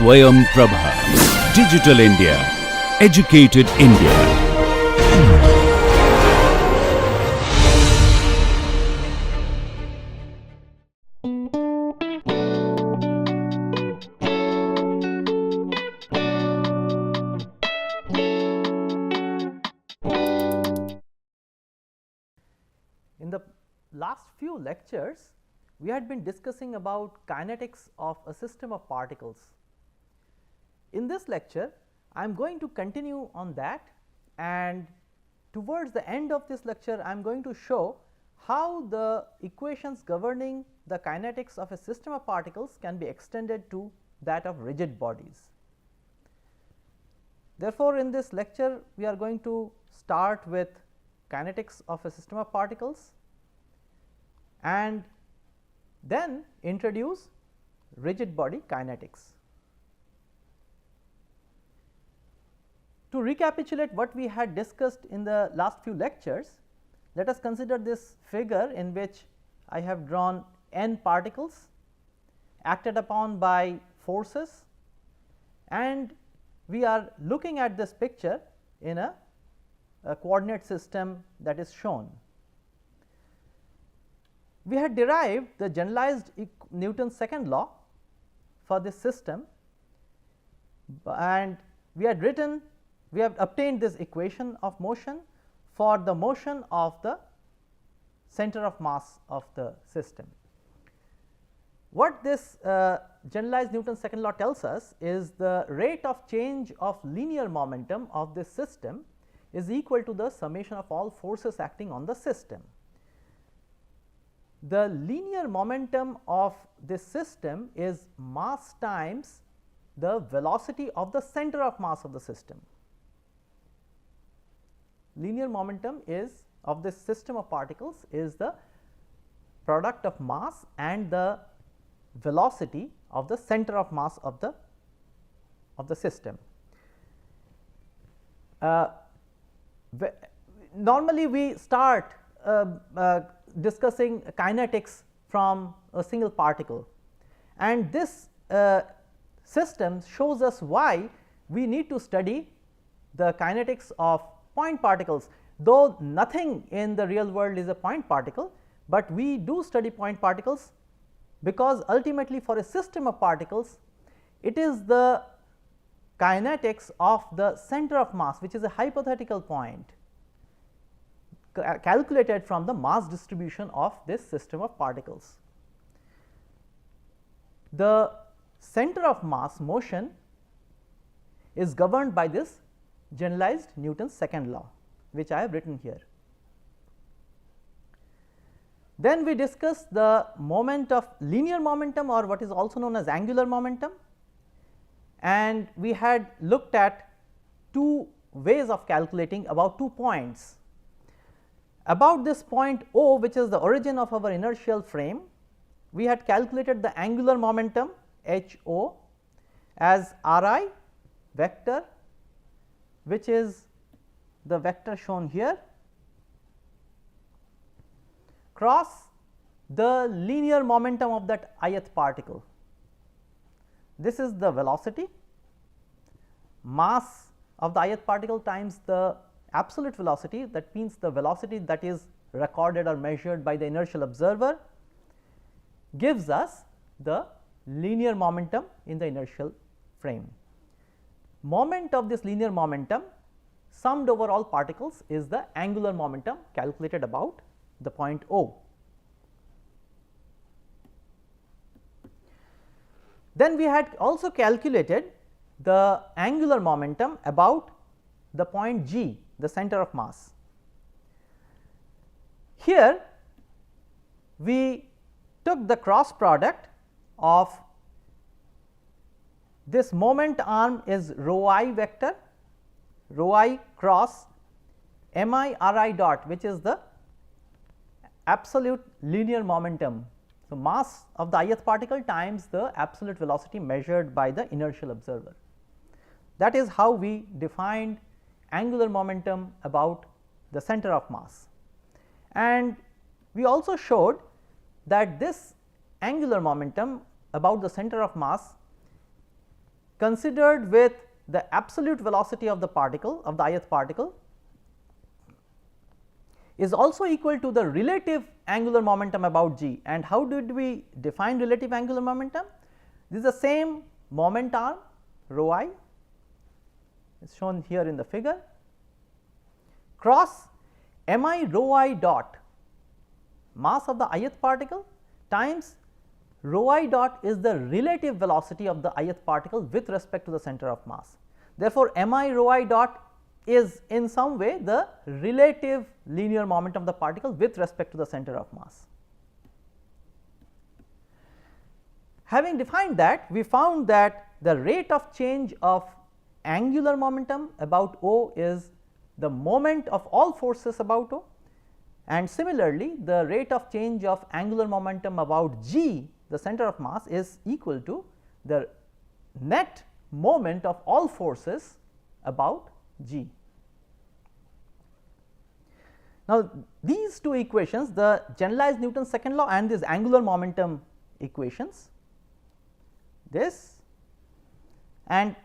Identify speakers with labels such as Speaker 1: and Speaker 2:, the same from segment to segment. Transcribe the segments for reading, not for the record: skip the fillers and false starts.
Speaker 1: Swayam Prabha. Digital India. Educated India.
Speaker 2: In the last few lectures, we had been discussing about kinetics of a system of particles. In this lecture, I am going to continue on that, and towards the end of this lecture, I am going to show how the equations governing the kinetics of a system of particles can be extended to that of rigid bodies. Therefore, in this lecture, we are going to start with kinetics of a system of particles and then introduce rigid body kinetics. To recapitulate what we had discussed in the last few lectures, let us consider this figure in which I have drawn n particles acted upon by forces, and we are looking at this picture in a coordinate system that is shown. We had derived the generalized Newton's second law for this system, and we have obtained this equation of motion for the motion of the center of mass of the system. What this generalized Newton's second law tells us is the rate of change of linear momentum of this system is equal to the summation of all forces acting on the system. The linear momentum of this system is mass times the velocity of the center of mass of the system. Linear momentum is of this system of particles is the product of mass and the velocity of the center of mass of the system. Normally we start discussing kinetics from a single particle, and this system shows us why we need to study the kinetics of point particles, though nothing in the real world is a point particle, but we do study point particles because ultimately for a system of particles it is the kinetics of the center of mass, which is a hypothetical point calculated from the mass distribution of this system of particles. The center of mass motion is governed by this generalized Newton's second law, which I have written here. Then we discussed the moment of linear momentum, or what is also known as angular momentum, and we had looked at two ways of calculating about 2 points. About this point O, which is the origin of our inertial frame, we had calculated the angular momentum H O as R I vector, which is the vector shown here, cross the linear momentum of that ith particle. This is the velocity, mass of the ith particle times the absolute velocity, that means the velocity that is recorded or measured by the inertial observer, gives us the linear momentum in the inertial frame. Moment of this linear momentum summed over all particles is the angular momentum calculated about the point O. Then we had also calculated the angular momentum about the point G, the center of mass. Here we took the cross product of this moment arm is rho I vector, rho I cross m I r I dot, which is the absolute linear momentum. So, mass of the ith particle times the absolute velocity measured by the inertial observer. That is how we defined angular momentum about the center of mass. And we also showed that this angular momentum about the center of mass considered with the absolute velocity of the particle, of the ith particle, is also equal to the relative angular momentum about g. And how did we define relative angular momentum? This is the same moment arm rho I, is shown here in the figure, cross m I rho I dot, mass of the ith particle, times rho I dot is the relative velocity of the ith particle with respect to the center of mass. Therefore, m I rho I dot is in some way the relative linear momentum of the particle with respect to the center of mass. Having defined that, we found that the rate of change of angular momentum about O is the moment of all forces about O, and similarly the rate of change of angular momentum about G, the center of mass, is equal to the net moment of all forces about G. Now, these two equations, the generalized Newton's second law and these angular momentum equations, this and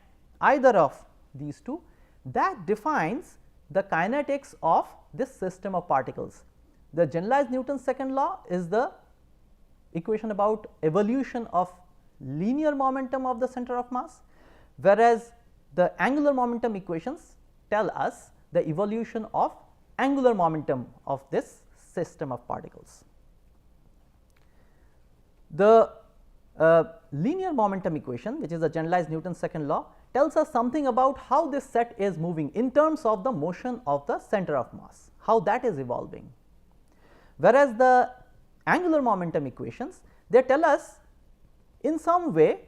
Speaker 2: either of these two, that defines the kinetics of this system of particles. The generalized Newton's second law is the equation about evolution of linear momentum of the center of mass, whereas the angular momentum equations tell us the evolution of angular momentum of this system of particles. The linear momentum equation, which is the generalized Newton's second law, tells us something about how this set is moving in terms of the motion of the center of mass, how that is evolving. Whereas the angular momentum equations, they tell us in some way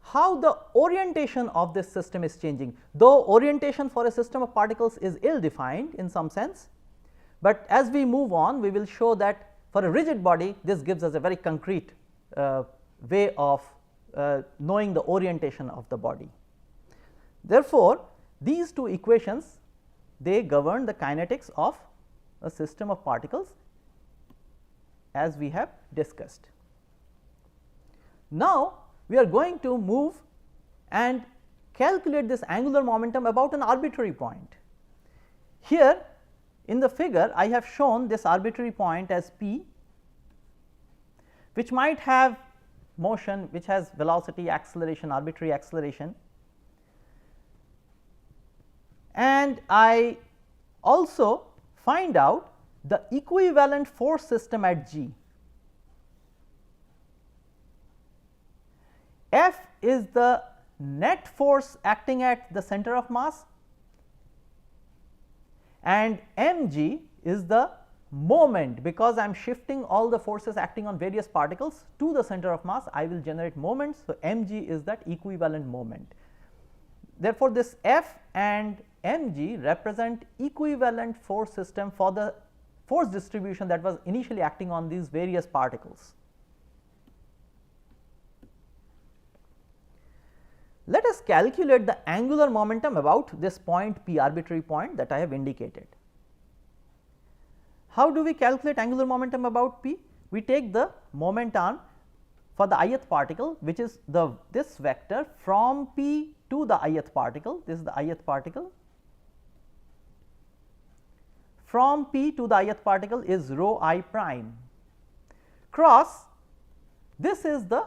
Speaker 2: how the orientation of this system is changing, though orientation for a system of particles is ill defined in some sense, but as we move on we will show that for a rigid body this gives us a very concrete way of knowing the orientation of the body. Therefore, these two equations, they govern the kinetics of a system of particles as we have discussed. Now, we are going to move and calculate this angular momentum about an arbitrary point. Here in the figure I have shown this arbitrary point as P, which might have motion, which has velocity, acceleration, arbitrary acceleration, and I also find out the equivalent force system at G. F is the net force acting at the center of mass, and mg is the moment, because I am shifting all the forces acting on various particles to the center of mass, I will generate moments. So, mg is that equivalent moment. Therefore, this F and mg represent equivalent force system for the force distribution that was initially acting on these various particles. Let us calculate the angular momentum about this point P, arbitrary point that I have indicated. How do we calculate angular momentum about P? We take the moment arm for the ith particle, which is this vector from P to the ith particle. This is the ith particle. From P to the ith particle is rho I prime, cross, this is the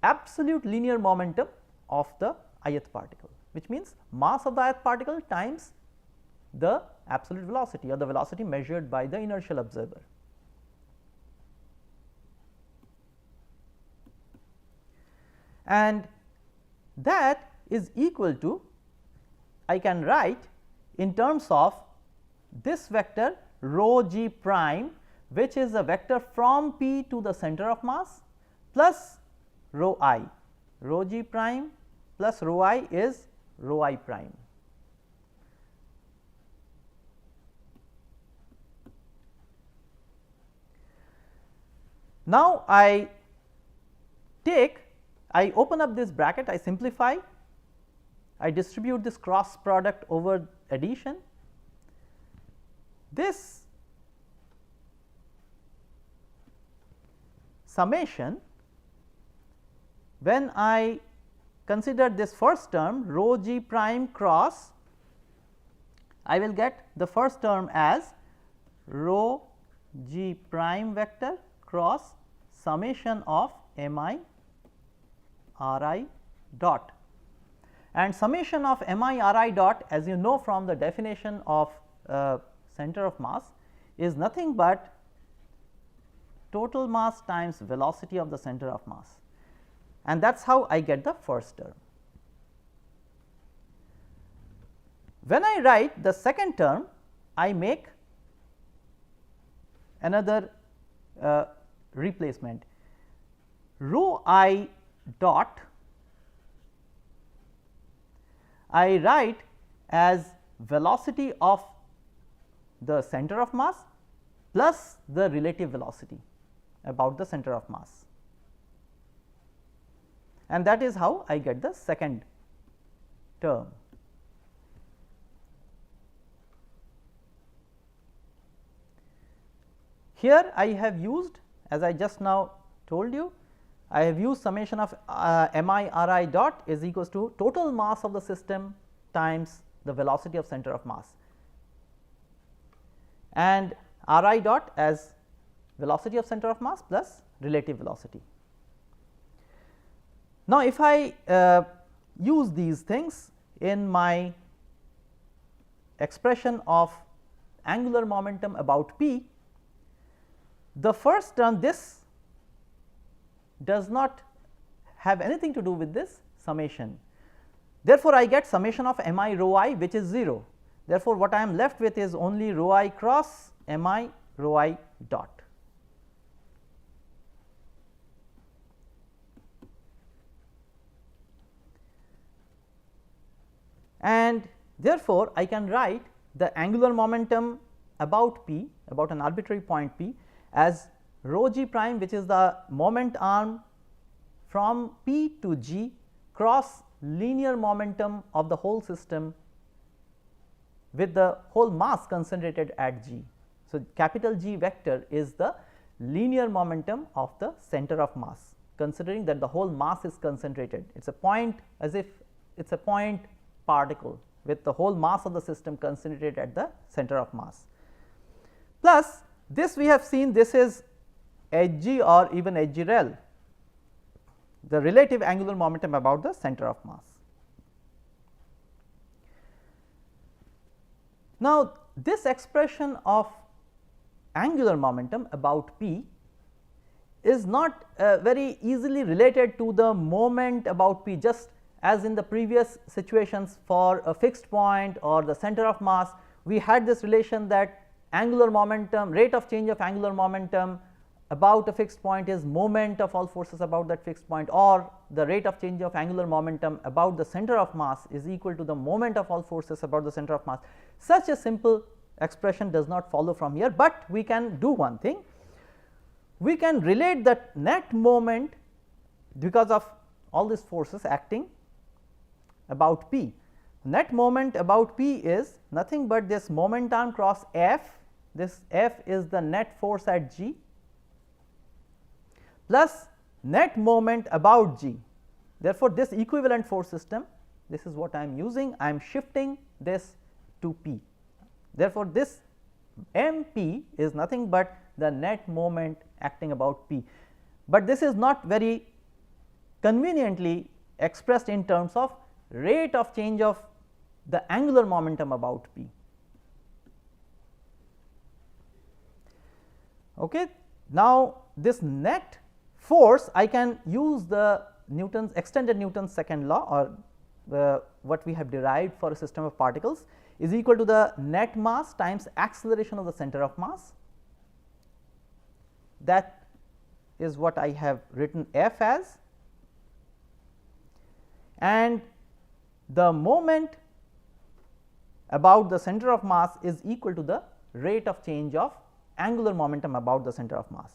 Speaker 2: absolute linear momentum of the ith particle, which means mass of the ith particle times the absolute velocity, or the velocity measured by the inertial observer. And that is equal to, I can write in terms of this vector rho g prime, which is a vector from P to the center of mass, plus rho I. Rho g prime plus rho I is rho I prime. Now, I open up this bracket, I simplify, I distribute this cross product over addition. This summation, when I consider this first term rho g prime cross, I will get the first term as rho g prime vector cross summation of m I r I dot, and summation of m I r I dot, as you know from the definition of center of mass, is nothing but total mass times velocity of the center of mass, and that is how I get the first term. When I write the second term, I make another replacement, rho I dot I write as velocity of the center of mass plus the relative velocity about the center of mass, and that is how I get the second term. Here I have used, as I just now told you, I have used summation of m I r I dot is equals to total mass of the system times the velocity of center of mass, and r I dot as velocity of center of mass plus relative velocity. Now, if I use these things in my expression of angular momentum about p, the first term, this does not have anything to do with this summation. Therefore, I get summation of m I rho I, which is 0. Therefore, what I am left with is only rho I cross m I rho I dot. And therefore, I can write the angular momentum about p, about an arbitrary point p, as rho g prime, which is the moment arm from p to g cross linear momentum of the whole system with the whole mass concentrated at g. So, capital G vector is the linear momentum of the center of mass, considering that the whole mass is concentrated. It is a point, as if it is a point particle with the whole mass of the system concentrated at the center of mass. Plus this we have seen, this is Hg or even Hg rel, the relative angular momentum about the center of mass. Now, this expression of angular momentum about p is not very easily related to the moment about p, just as in the previous situations for a fixed point or the center of mass. We had this relation that angular momentum, rate of change of angular momentum about a fixed point is moment of all forces about that fixed point, or the rate of change of angular momentum about the center of mass is equal to the moment of all forces about the center of mass. Such a simple expression does not follow from here, but we can do one thing. We can relate that net moment because of all these forces acting about p. Net moment about p is nothing but this moment arm cross F, this F is the net force at g, plus net moment about g. Therefore, this equivalent force system, this is what I am using, I am shifting this to p. Therefore, this m p is nothing but the net moment acting about p, but this is not very conveniently expressed in terms of rate of change of the angular momentum about p. Okay. Now, this net force, I can use the Newton's extended Newton's second law, or what we have derived for a system of particles, is equal to the net mass times acceleration of the center of mass. That is what I have written F as, and the moment about the center of mass is equal to the rate of change of angular momentum about the center of mass.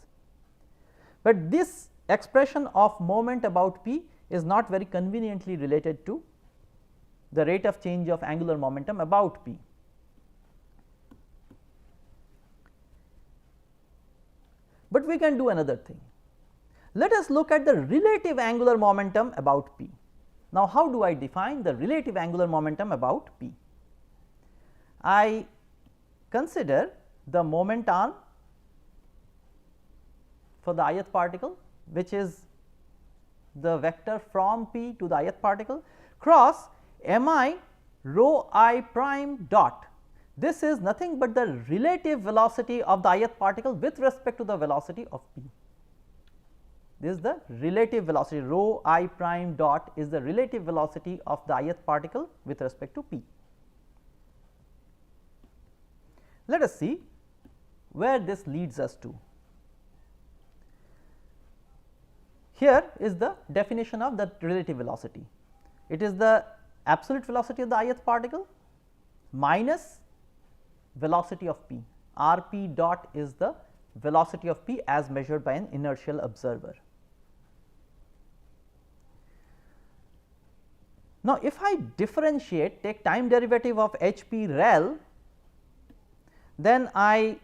Speaker 2: But this expression of moment about p is not very conveniently related to the rate of change of angular momentum about p. But we can do another thing. Let us look at the relative angular momentum about p. Now, how do I define the relative angular momentum about P? I consider the moment arm for the ith particle, which is the vector from P to the ith particle, cross m I rho I prime dot. This is nothing but the relative velocity of the ith particle with respect to the velocity of P. This is the relative velocity, rho I prime dot is the relative velocity of the ith particle with respect to P. Let us see where this leads us to. Here is the definition of the relative velocity. It is the absolute velocity of the ith particle minus velocity of P. R P dot is the velocity of P as measured by an inertial observer. Now, if I differentiate, take time derivative of h p rel, then I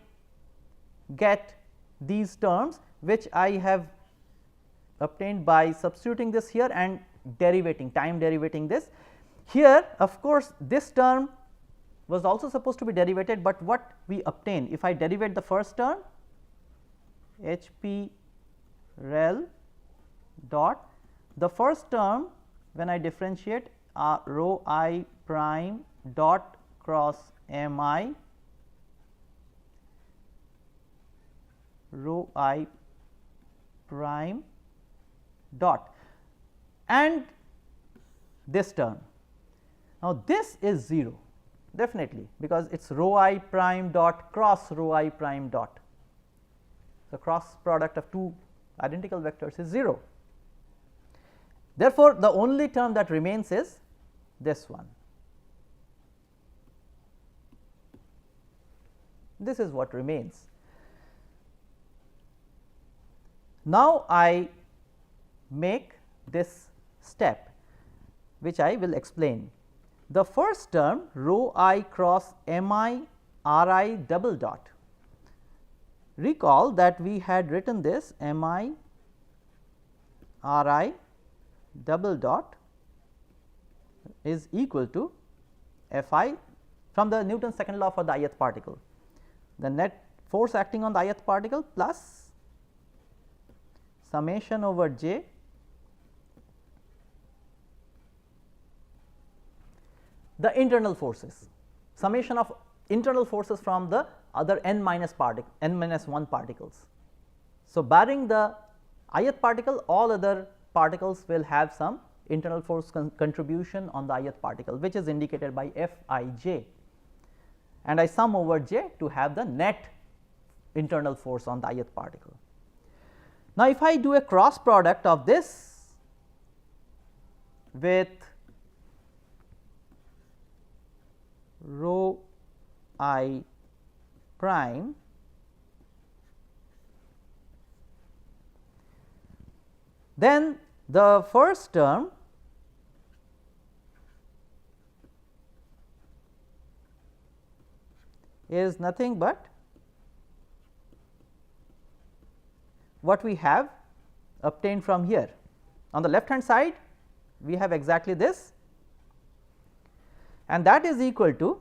Speaker 2: get these terms which I have obtained by substituting this here and time derivating this. Here of course, this term was also supposed to be derivated, but what we obtain if I derivate the first term h p rel dot, the first term when I differentiate rho I prime dot cross m I rho I prime dot and this term. Now, this is 0 definitely, because it is rho I prime dot cross rho I prime dot. The cross product of two identical vectors is 0. Therefore, the only term that remains is this one. This is what remains. Now, I make this step which I will explain. The first term rho I cross m I r I double dot. Recall that we had written this m I r I double dot is equal to F I from the Newton's second law for the ith particle, the net force acting on the ith particle plus summation over j the internal forces, summation of internal forces from the other n minus 1 particles. So, barring the ith particle, all other particles will have some internal force contribution on the ith particle, which is indicated by F I j, and I sum over j to have the net internal force on the ith particle. Now, if I do a cross product of this with rho I prime, then the first term is nothing but what we have obtained from here. On the left hand side we have exactly this, and that is equal to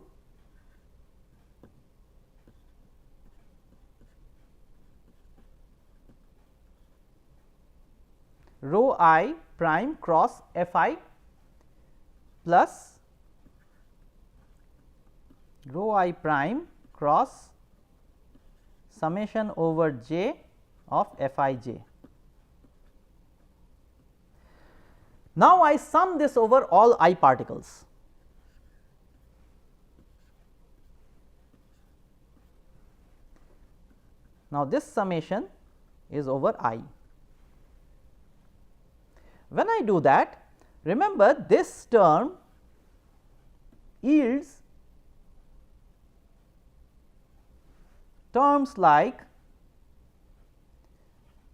Speaker 2: rho I prime cross F I plus rho I prime cross summation over j of F I j. Now, I sum this over all I particles. Now, this summation is over I. When I do that, remember this term yields terms like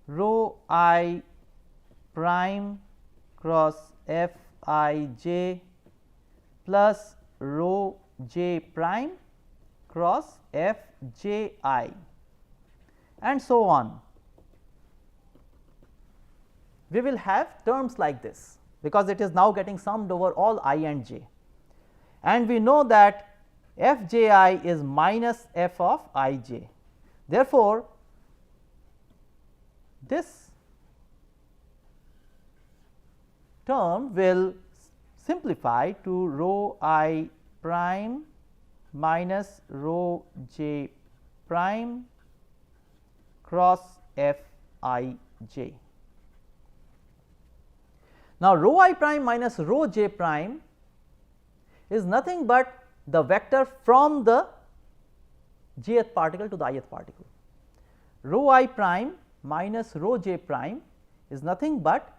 Speaker 2: rho I prime cross F I j plus rho j prime cross F j I, and so on. We will have terms like this. because it is now getting summed over all I and j, and we know that f j I is minus f of I j. Therefore, this term will simplify to rho I prime minus rho j prime cross f I j. Now, rho I prime minus rho j prime is nothing but the vector from the jth particle to the ith particle. Rho I prime minus rho j prime is nothing but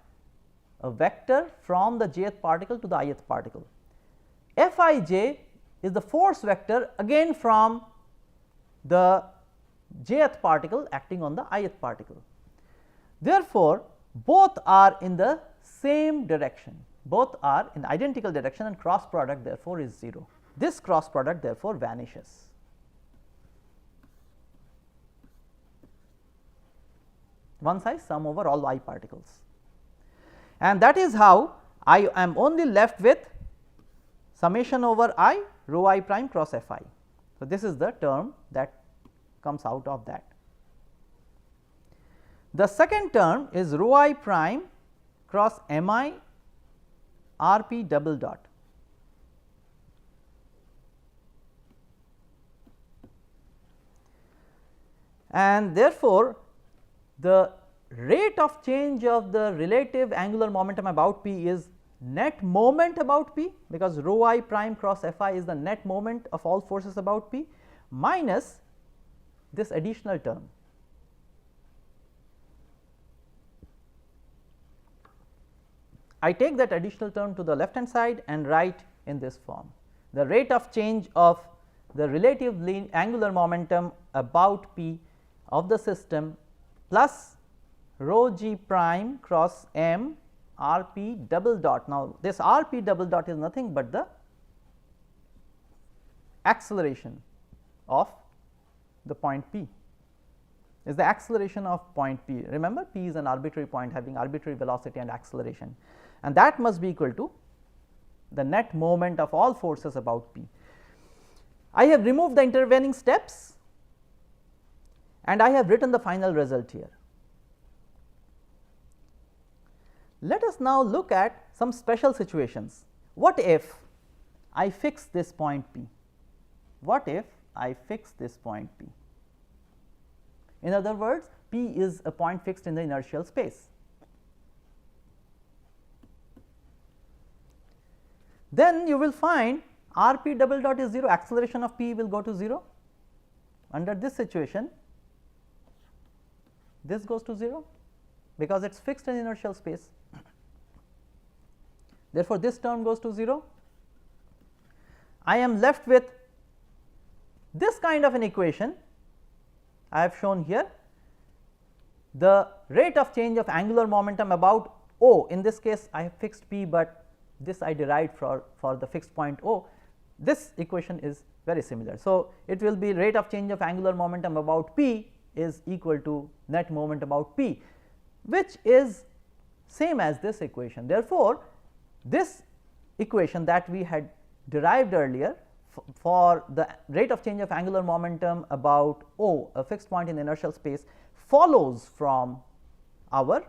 Speaker 2: a vector from the jth particle to the ith particle. F I j is the force vector again from the jth particle acting on the ith particle. Therefore, both are in the same direction, both are in identical direction, and cross product therefore is 0. This cross product therefore vanishes. Once I sum over all I particles, and that is how I am only left with summation over I rho I prime cross f I. So, this is the term that comes out of that. The second term is rho I prime cross m I r p double dot. And therefore, the rate of change of the relative angular momentum about p is net moment about p, because rho I prime cross f I is the net moment of all forces about p, minus this additional term. I take that additional term to the left hand side and write in this form: the rate of change of the relative angular momentum about p of the system plus rho g prime cross m r p double dot. Now, this r p double dot is nothing but the acceleration of the point p, is the acceleration of point p. Remember, p is an arbitrary point having arbitrary velocity and acceleration, and that must be equal to the net moment of all forces about p. I have removed the intervening steps and I have written the final result here. Let us now look at some special situations. What if I fix this point p? What if I fix this point p? In other words, p is a point fixed in the inertial space. Then you will find r p double dot is 0, acceleration of p will go to 0. Under this situation, this goes to 0 because it is fixed in inertial space. Therefore, this term goes to 0. I am left with this kind of an equation I have shown here. The rate of change of angular momentum about O, in this case I have fixed p, but this I derived for the fixed point O. This equation is very similar. So, it will be rate of change of angular momentum about p is equal to net moment about p, which is same as this equation. Therefore, this equation that we had derived earlier for the rate of change of angular momentum about O, a fixed point in inertial space, follows from our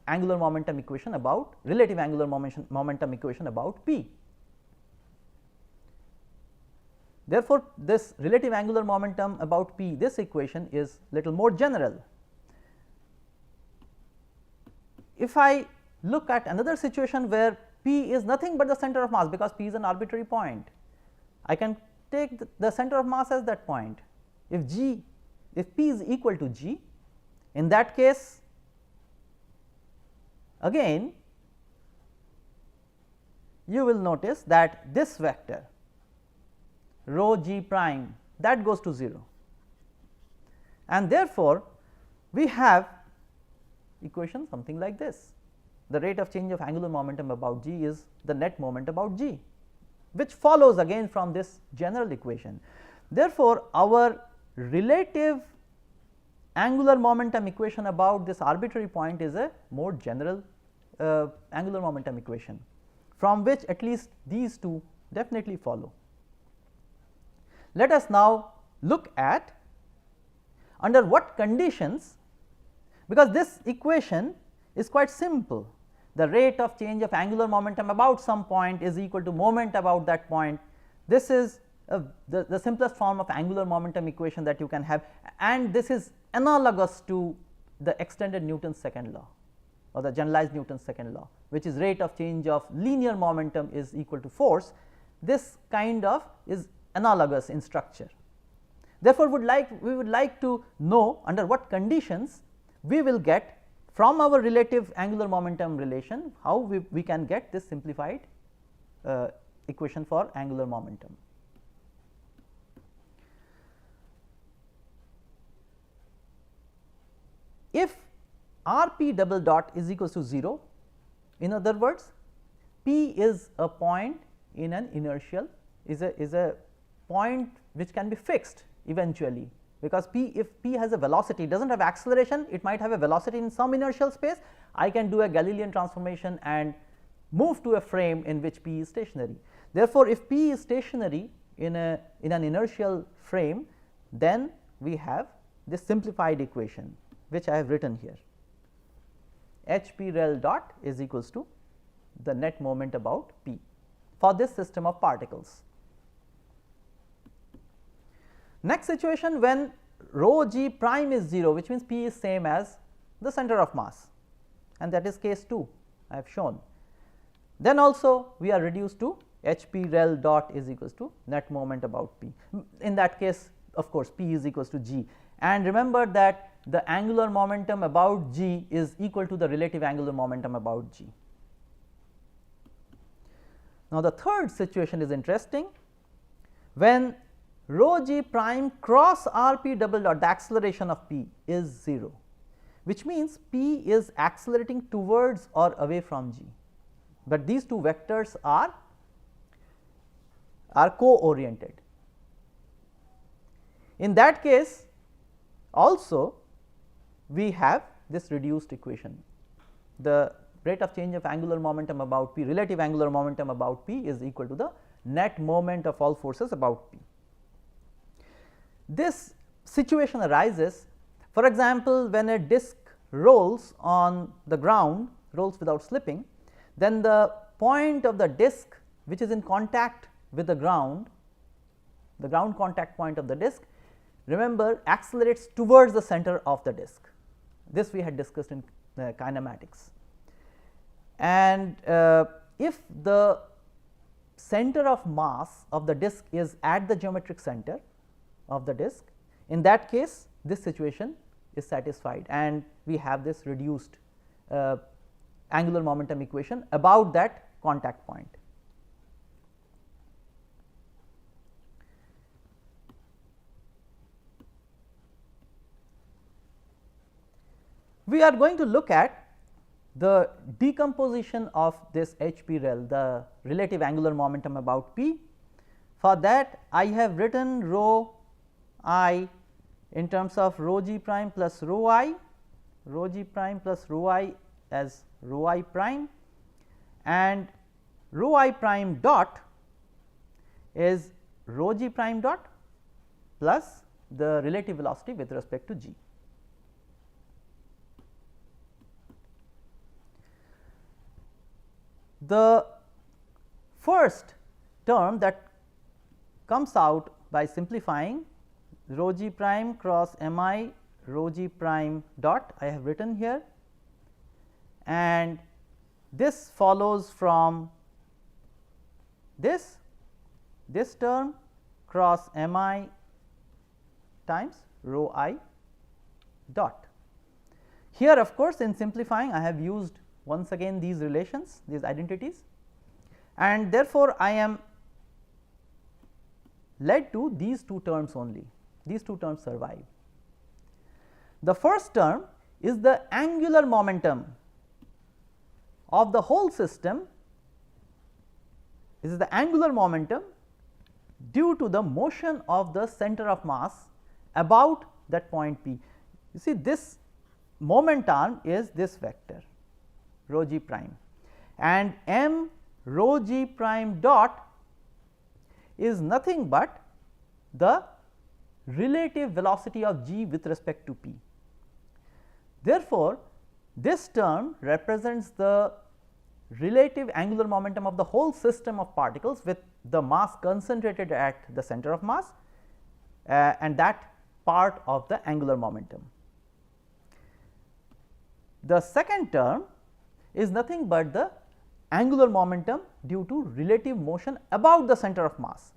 Speaker 2: angular momentum equation about relative angular momentum equation about p. Therefore, this relative angular momentum about p, this equation is little more general. If I look at another situation where p is nothing but the center of mass, because p is an arbitrary point, I can take the center of mass as that point. If p is equal to g, in that case again you will notice that this vector rho g prime, that goes to 0, and therefore, we have equation something like this: the rate of change of angular momentum about g is the net moment about g, which follows again from this general equation. Therefore, our relative angular momentum equation about this arbitrary point is a more general angular momentum equation, from which at least these two definitely follow. Let us now look at under what conditions, because this equation is quite simple. The rate of change of angular momentum about some point is equal to moment about that point. This is the simplest form of angular momentum equation that you can have, and this is analogous to the extended Newton's second law or the generalized Newton's second law, which is rate of change of linear momentum is equal to force. This kind of is analogous in structure. Therefore, we would like to know under what conditions we will get from our relative angular momentum relation, how we can get this simplified equation for angular momentum. If Rp double dot is equals to 0, in other words, P is a point in an inertial, is a point which can be fixed eventually, because if P has a velocity, does not have acceleration, it might have a velocity in some inertial space. I can do a Galilean transformation and move to a frame in which P is stationary. Therefore, if P is stationary in an inertial frame, then we have this simplified equation which I have written here. Hp rel dot is equals to the net moment about P for this system of particles. Next situation, when rho g prime is 0, which means P is same as the center of mass, and that is case 2 I have shown. Then also we are reduced to Hp rel dot is equals to net moment about P. In that case, of course, P is equals to g, and remember that the angular momentum about g is equal to the relative angular momentum about g. Now, the third situation is interesting. When rho g prime cross Rp double dot, the acceleration of P is 0, which means P is accelerating towards or away from g, but these two vectors are co-oriented. In that case also we have this reduced equation. The rate of change of angular momentum about P, relative angular momentum about P, is equal to the net moment of all forces about P. This situation arises, for example, when a disk rolls on the ground, rolls without slipping, then the point of the disk which is in contact with the ground contact point of the disk, remember, accelerates towards the center of the disk. This we had discussed in kinematics. And if the center of mass of the disk is at the geometric center of the disk, in that case this situation is satisfied, and we have this reduced angular momentum equation about that contact point. We are going to look at the decomposition of this Hp rel, the relative angular momentum about P. For that, I have written rho I in terms of rho g prime plus rho I as rho I prime, and rho I prime dot is rho g prime dot plus the relative velocity with respect to g. The first term that comes out by simplifying, rho g prime cross mi rho g prime dot, I have written here, and this follows from this term cross mi times rho I dot. Here, of course, in simplifying I have used once again these relations, these identities, and therefore I am led to these two terms only. These two terms survive. The first term is the angular momentum of the whole system. This is the angular momentum due to the motion of the center of mass about that point P. You see, this moment arm is this vector, rho g prime, and m rho g prime dot is nothing but the relative velocity of g with respect to p. Therefore, this term represents the relative angular momentum of the whole system of particles with the mass concentrated at the center of mass and that part of the angular momentum. The second term is nothing but the angular momentum due to relative motion about the center of mass,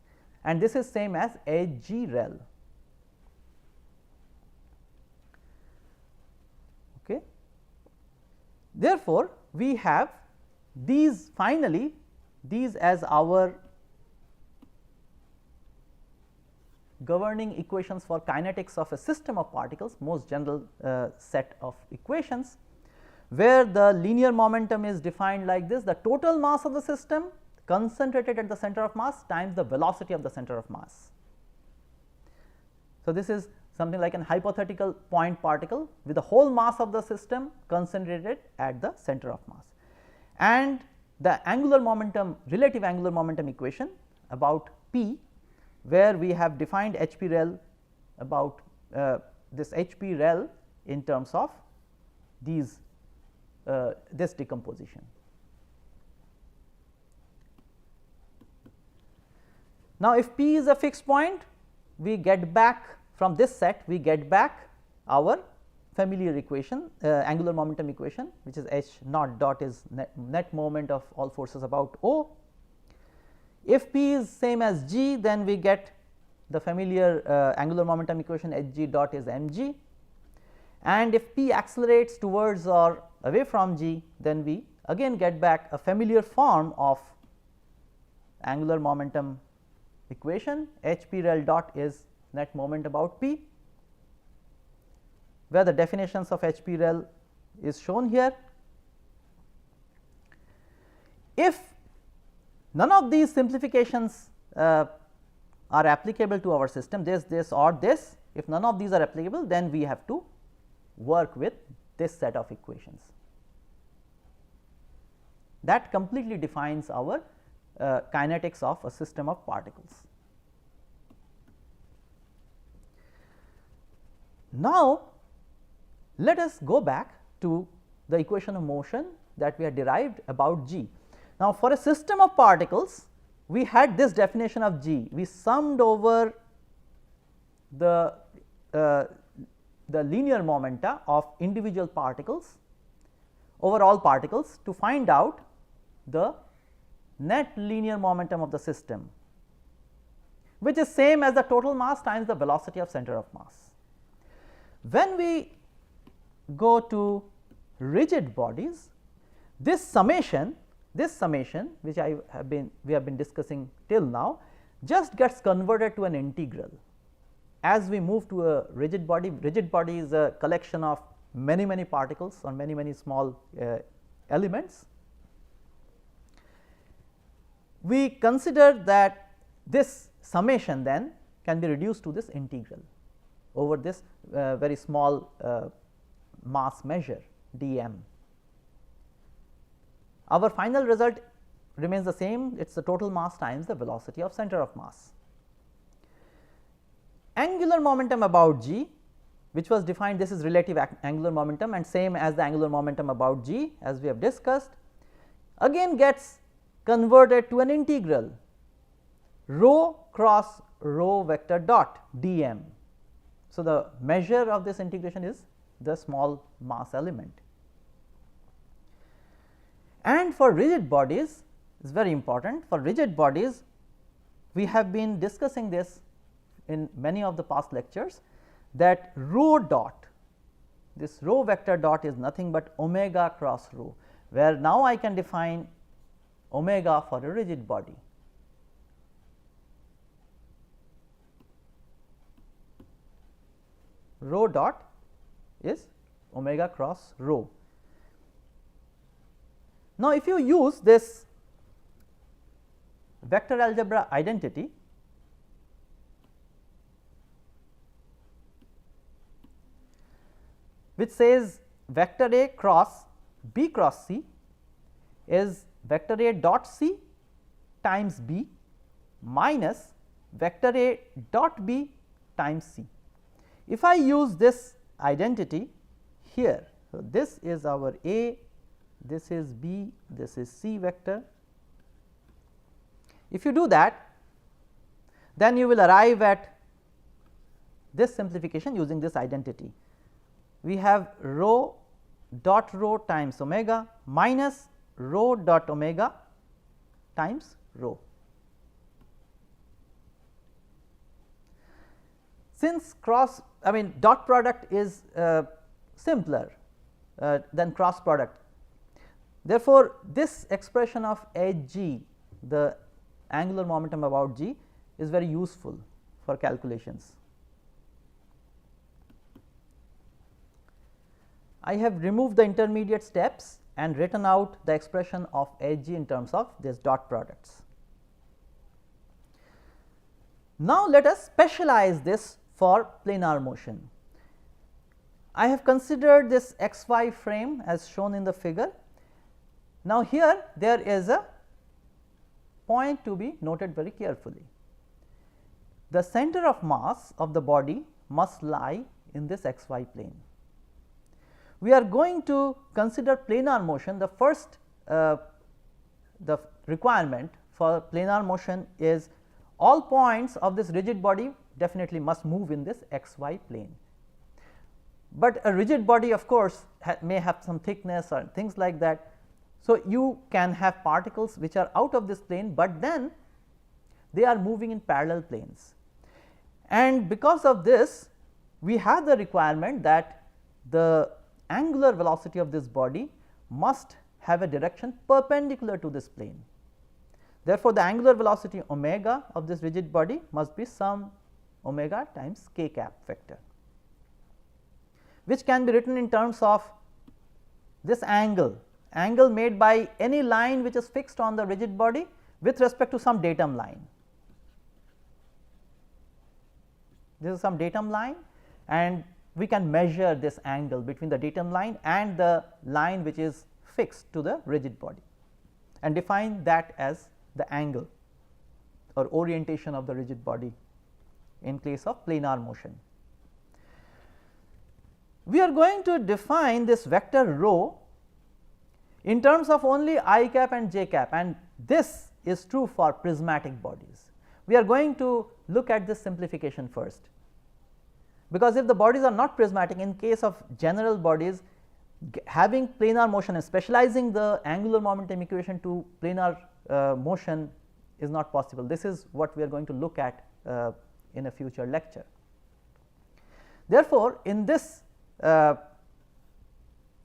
Speaker 2: and this is same as hg rel. Okay. Therefore, we have these finally these as our governing equations for kinetics of a system of particles, most general set of equations, where the linear momentum is defined like this: the total mass of the system concentrated at the center of mass times the velocity of the center of mass. So, this is something like an hypothetical point particle with the whole mass of the system concentrated at the center of mass, and the angular momentum, relative angular momentum equation about p, where we have defined h p rel about this h p rel in terms of these this decomposition. Now, if p is a fixed point, we get back from this set, we get back our familiar equation, angular momentum equation, which is h naught dot is net moment of all forces about O. If p is same as g, then we get the familiar angular momentum equation h g dot is m g, and if p accelerates towards or away from g, then we again get back a familiar form of angular momentum equation. H p rel dot is net moment about p, where the definitions of h p rel is shown here. If none of these simplifications are applicable to our system, this or this, if none of these are applicable, then we have to work with this set of equations. That completely defines our kinetics of a system of particles. Now, let us go back to the equation of motion that we had derived about g. Now, for a system of particles, we had this definition of g. We summed over the linear momenta of individual particles over all particles to find out the net linear momentum of the system, which is same as the total mass times the velocity of center of mass. When we go to rigid bodies, this summation which we have been discussing till now just gets converted to an integral. As we move to a rigid body is a collection of many particles or many small elements. We consider that this summation then can be reduced to this integral over this very small mass measure dm. Our final result remains the same, it is the total mass times the velocity of center of mass. Angular momentum about g, which was defined, this is relative angular momentum and same as the angular momentum about g as we have discussed, again gets converted to an integral rho cross rho vector dot dm. So, the measure of this integration is the small mass element. And for rigid bodies, it is very important. For rigid bodies, we have been discussing this in many of the past lectures, that rho dot, this rho vector dot is nothing but omega cross rho, where now I can define omega for a rigid body. Rho dot is omega cross rho. Now, if you use this vector algebra identity, which says vector A cross B cross C is vector A dot C times B minus vector A dot B times C. If I use this identity here, so this is our A, this is B, this is C vector. If you do that, then you will arrive at this simplification using this identity. We have rho dot rho times omega minus rho dot omega times rho. Since dot product is simpler than cross product, therefore, this expression of Hg, the angular momentum about g, is very useful for calculations. I have removed the intermediate steps and written out the expression of Hg in terms of these dot products. Now, let us specialize this for planar motion. I have considered this xy frame as shown in the figure. Now, here there is a point to be noted very carefully. The center of mass of the body must lie in this xy plane. We are going to consider planar motion. The first the requirement for planar motion is all points of this rigid body definitely must move in this xy plane. But a rigid body, of course, may have some thickness or things like that. So, you can have particles which are out of this plane, but then they are moving in parallel planes. And because of this, we have the requirement that the angular velocity of this body must have a direction perpendicular to this plane. Therefore, the angular velocity omega of this rigid body must be some omega times k cap vector, which can be written in terms of this angle made by any line which is fixed on the rigid body with respect to some datum line. This is some datum line, and we can measure this angle between the datum line and the line which is fixed to the rigid body and define that as the angle or orientation of the rigid body in case of planar motion. We are going to define this vector rho in terms of only I cap and j cap, and this is true for prismatic bodies. We are going to look at this simplification first, because if the bodies are not prismatic, in case of general bodies, having planar motion and specializing the angular momentum equation to planar motion is not possible. This is what we are going to look at in a future lecture. Therefore, in this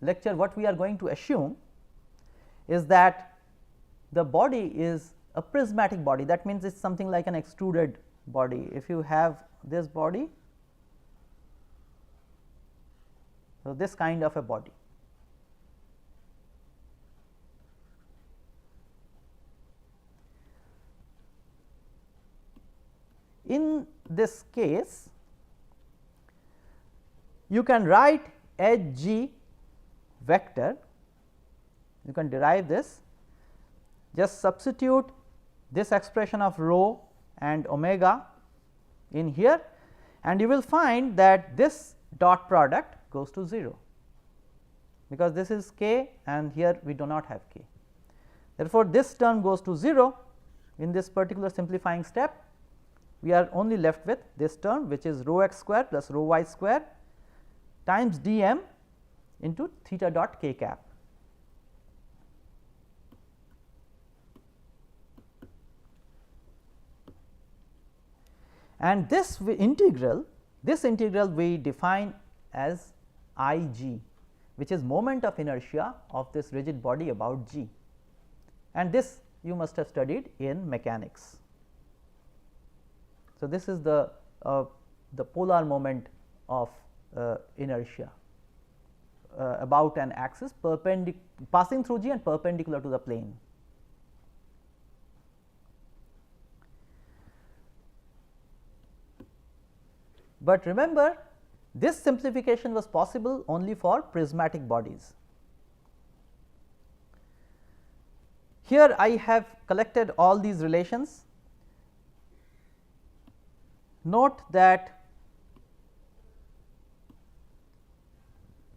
Speaker 2: lecture, what we are going to assume is that the body is a prismatic body. That means, it is something like an extruded body. If you have this body, so this kind of a body. In this case, you can write Hg vector, you can derive this, just substitute this expression of rho and omega in here, and you will find that this dot product goes to 0, because this is k and here we do not have k. Therefore, this term goes to 0 in this particular simplifying step. We are only left with this term, which is rho x square plus rho y square times dm into theta dot k cap. And this integral we define as I g, which is moment of inertia of this rigid body about g, and this you must have studied in mechanics. So, this is the polar moment of inertia about an axis passing through g and perpendicular to the plane. But remember, this simplification was possible only for prismatic bodies. Here I have collected all these relations. Note that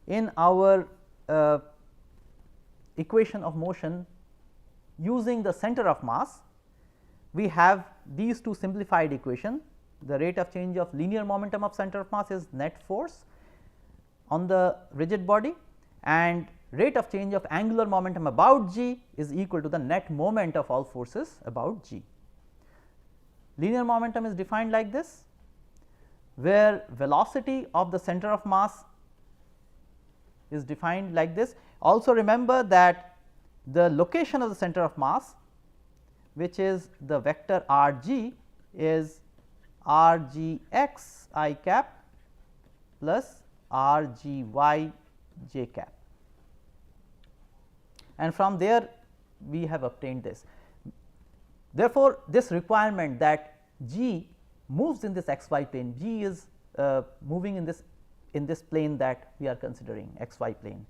Speaker 2: in our equation of motion using the center of mass, we have these two simplified equations. The rate of change of linear momentum of center of mass is net force on the rigid body, and rate of change of angular momentum about g is equal to the net moment of all forces about g. Linear momentum is defined like this, where velocity of the center of mass is defined like this. Also remember that the location of the center of mass, which is the vector r g, is r g x I cap plus r g y j cap, and from there we have obtained this. Therefore, this requirement that g moves in this x y plane, g is moving in this plane that we are considering, x y plane,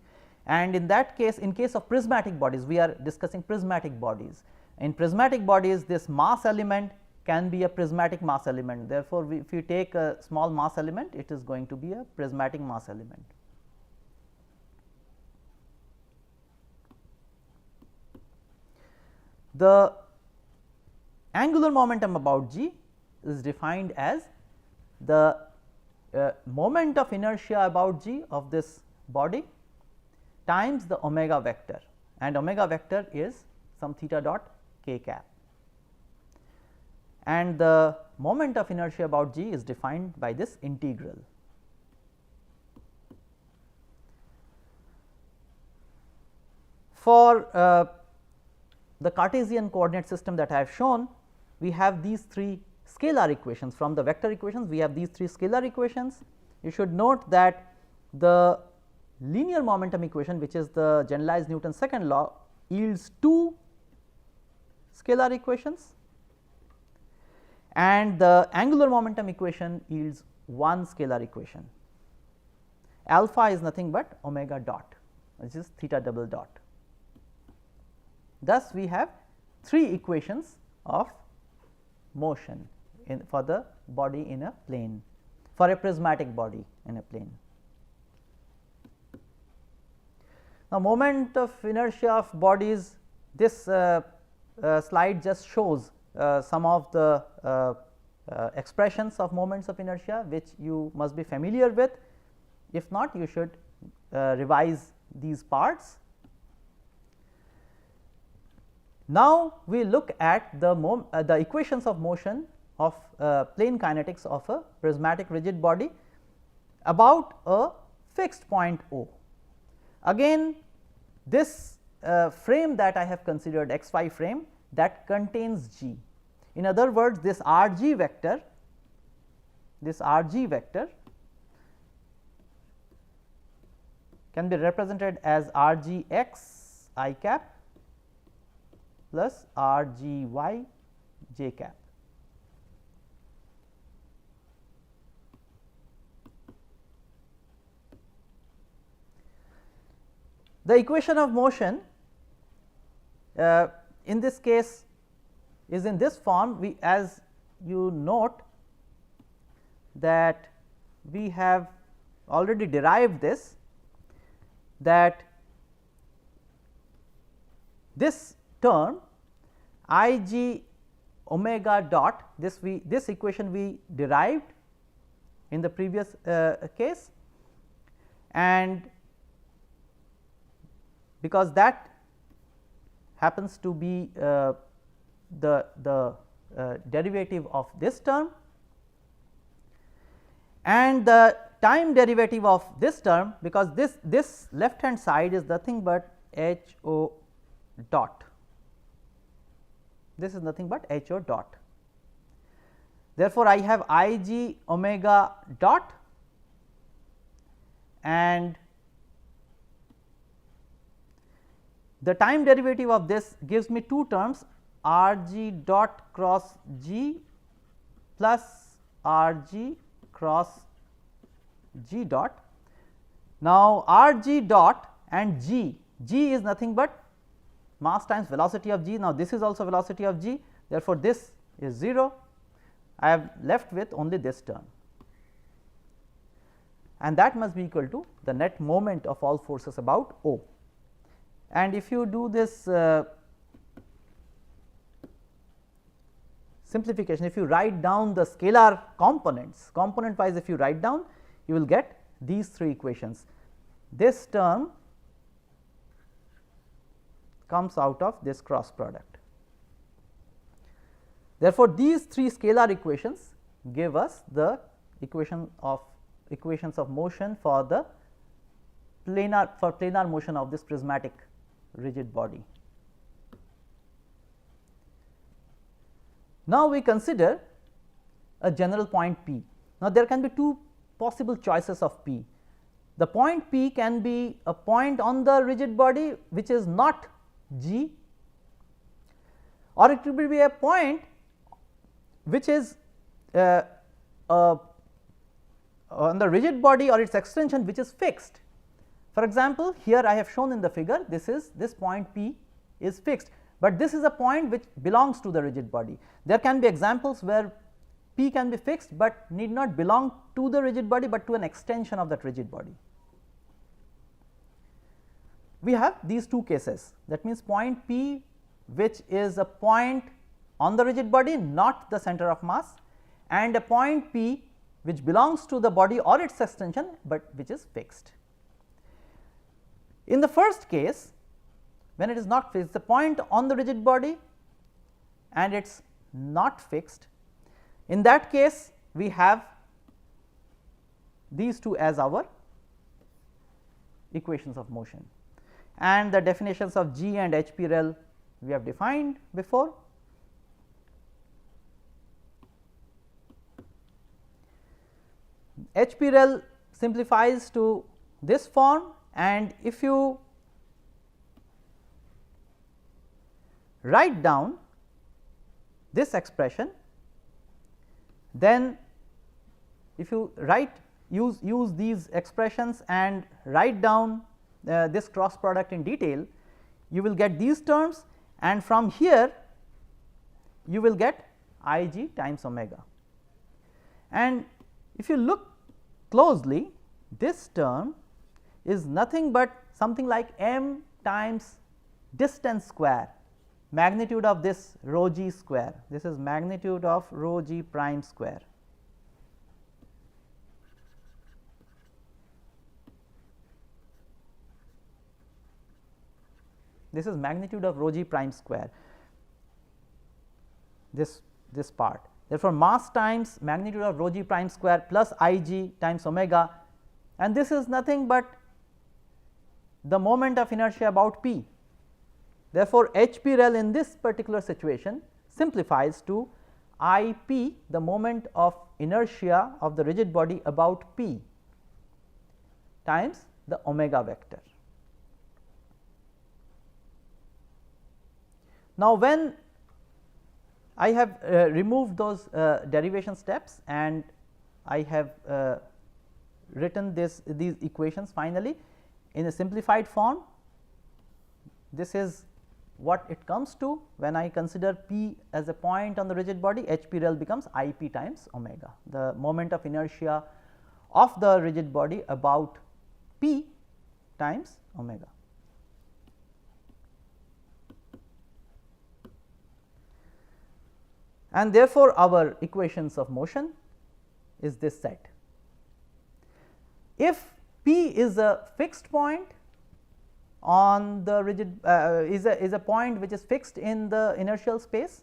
Speaker 2: and in that case, in case of prismatic bodies, we are discussing prismatic bodies. In prismatic bodies, this mass element can be a prismatic mass element. Therefore, if you take a small mass element, it is going to be a prismatic mass element. The angular momentum about g is defined as the moment of inertia about g of this body times the omega vector, and omega vector is some theta dot k cap, and the moment of inertia about g is defined by this integral. For the Cartesian coordinate system that I have shown, we have these three scalar equations. From the vector equations, we have these three scalar equations. You should note that the linear momentum equation, which is the generalized Newton's second law, yields two scalar equations, and the angular momentum equation yields one scalar equation. Alpha is nothing but omega dot, which is theta double dot. Thus, we have three equations of motion for the body in a plane, for a prismatic body in a plane. Now, moment of inertia of bodies, this slide just shows some of the expressions of moments of inertia, which you must be familiar with. If not, you should revise these parts. Now, we look at the equations of motion of plane kinetics of a prismatic rigid body about a fixed point O. Again, this frame that I have considered, x y frame, that contains g. In other words, this r g vector can be represented as r g x I cap plus r g y j cap. The equation of motion in this case is in this form. We, as you note, that we have already derived this, that this term I g omega dot, this equation we derived in the previous case, and because that happens to be the derivative of this term, and the time derivative of this term, because this left hand side is nothing but h o dot, this is nothing but h o dot. Therefore, I have I g omega dot, and the time derivative of this gives me two terms, r g dot cross g plus r g cross g dot. Now, r g dot and g is nothing but mass times velocity of g. Now, this is also velocity of g, therefore, this is 0. I am left with only this term, and that must be equal to the net moment of all forces about O. And if you do this simplification, if you write down the scalar components, component wise if you write down, you will get these 3 equations. This term comes out of this cross product. Therefore, these 3 scalar equations give us the equations of motion for the planar motion of this prismatic rigid body. Now, we consider a general point P. Now, there can be 2 possible choices of P. The point P can be a point on the rigid body which is not G, or it will be a point which is on the rigid body or its extension which is fixed. For example, here I have shown in the figure, this point P is fixed, but this is a point which belongs to the rigid body. There can be examples where P can be fixed, but need not belong to the rigid body, but to an extension of that rigid body. We have these 2 cases, that means point P which is a point on the rigid body, not the center of mass, and a point P which belongs to the body or its extension, but which is fixed. In the first case, when it is not fixed, the point on the rigid body and it is not fixed, in that case we have these 2 as our equations of motion, and the definitions of G and H P rel we have defined before. H P rel simplifies to this form, and if you write down this expression, then if you use these expressions and write down this cross product in detail, you will get these terms, and from here you will get I g times omega. And if you look closely, this term is nothing but something like m times distance square, magnitude of this rho g square. This is magnitude of rho g prime square. This is magnitude of rho g prime square, this part. Therefore, mass times magnitude of rho g prime square plus I g times omega, and this is nothing but the moment of inertia about P. Therefore, H P rel in this particular situation simplifies to I P, the moment of inertia of the rigid body about P, times the omega vector. Now, when I have removed those derivation steps and I have written these equations finally in a simplified form, this is what it comes to. When I consider P as a point on the rigid body, H P rel becomes I P times omega, the moment of inertia of the rigid body about P times omega. And therefore, our equations of motion is this set. If P is a fixed point on the rigid is a point which is fixed in the inertial space,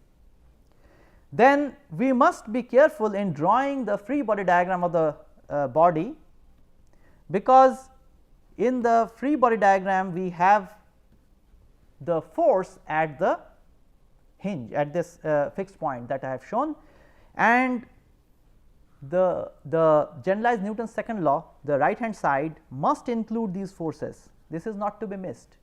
Speaker 2: then we must be careful in drawing the free body diagram of the body, because in the free body diagram we have the force at the hinge at this fixed point that I have shown, and the generalized Newton's second law, the right hand side must include these forces. This is not to be missed.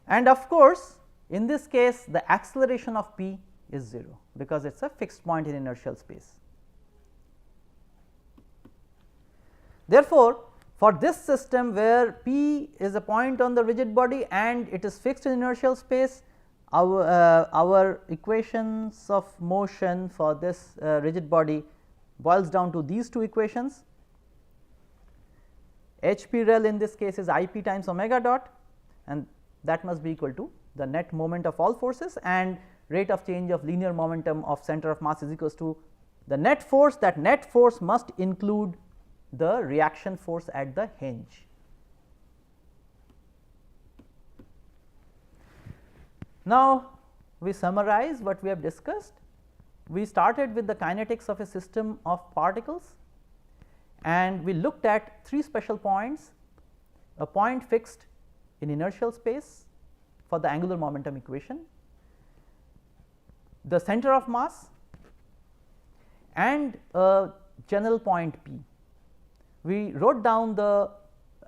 Speaker 2: And of course, in this case the acceleration of P is 0, because it is a fixed point in inertial space. Therefore, For this system where P is a point on the rigid body and it is fixed in inertial space, our equations of motion for this rigid body boils down to these two equations. H P rel in this case is I p times omega dot, and that must be equal to the net moment of all forces, and rate of change of linear momentum of center of mass is equals to the net force. That net force must include the reaction force at the hinge. Now, we summarize what we have discussed. We started with the kinetics of a system of particles, and we looked at three special points: a point fixed in inertial space for the angular momentum equation, the center of mass, and a general point P. We wrote down the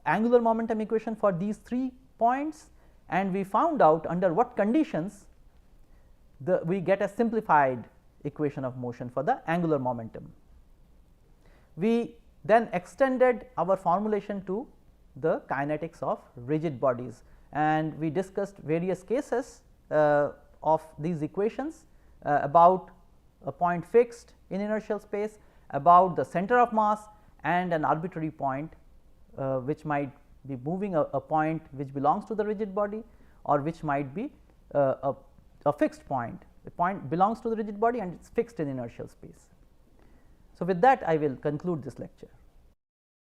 Speaker 2: angular momentum equation for these 3 points, and we found out under what conditions we get a simplified equation of motion for the angular momentum. We then extended our formulation to the kinetics of rigid bodies, and we discussed various cases of these equations about a point fixed in inertial space, about the center of mass, and an arbitrary point which might be moving a point which belongs to the rigid body, or which might be a fixed point. The point belongs to the rigid body and it is fixed in inertial space. So, with that I will conclude this lecture.